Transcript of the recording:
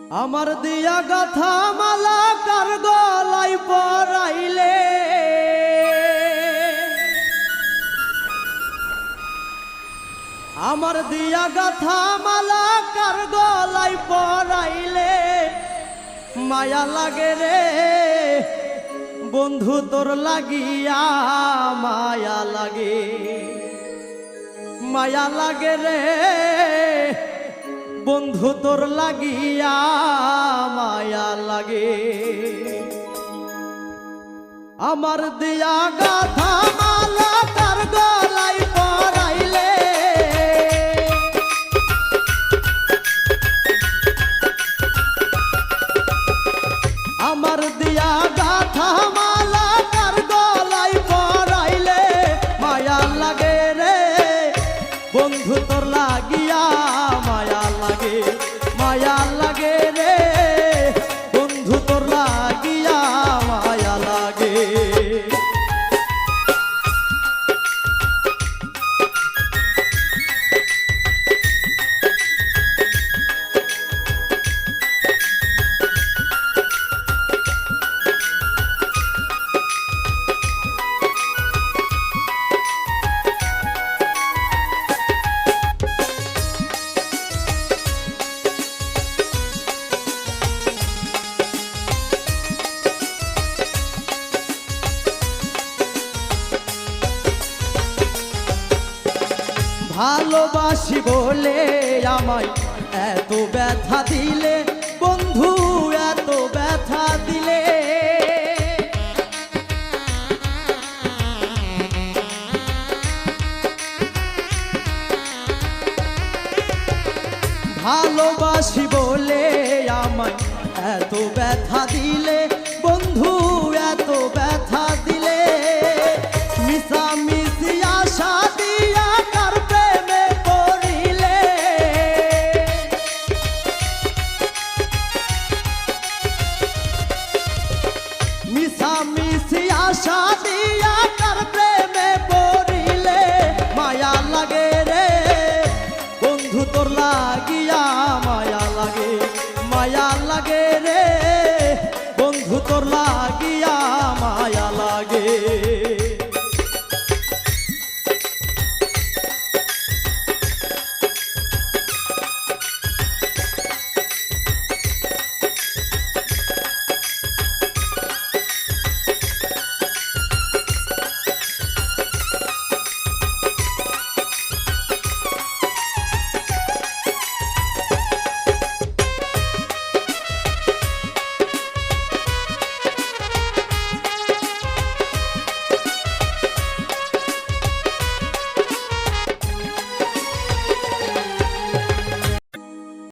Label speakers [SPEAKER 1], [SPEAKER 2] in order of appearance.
[SPEAKER 1] আমার দিয়া গাথা মালা কার গলায় পরাইলে আমার দিয়া গাথা মালা কার গলায় পরাইলে মায়া লাগে রে বন্ধু তোর লাগিয়া মায়া লাগে রে বন্ধু তোর লাগিয়া মায়া লাগে আমার দিয়া গাথা মালা কার গলায় পরাইলে আমার দিয়া গাথা মালা কার গলায় পরাইলে মায়া লাগে রে বন্ধু তোর লাগিয়া মায়া লাগে রে বন্ধু তোর লাগিয়া মায়া লাগে ভালোবাসি বলে আমায় এত ব্যথা দিলে বন্ধু এত ব্যথা দিলে ভালোবাসি বলে আমায় এত ব্যথা দিলে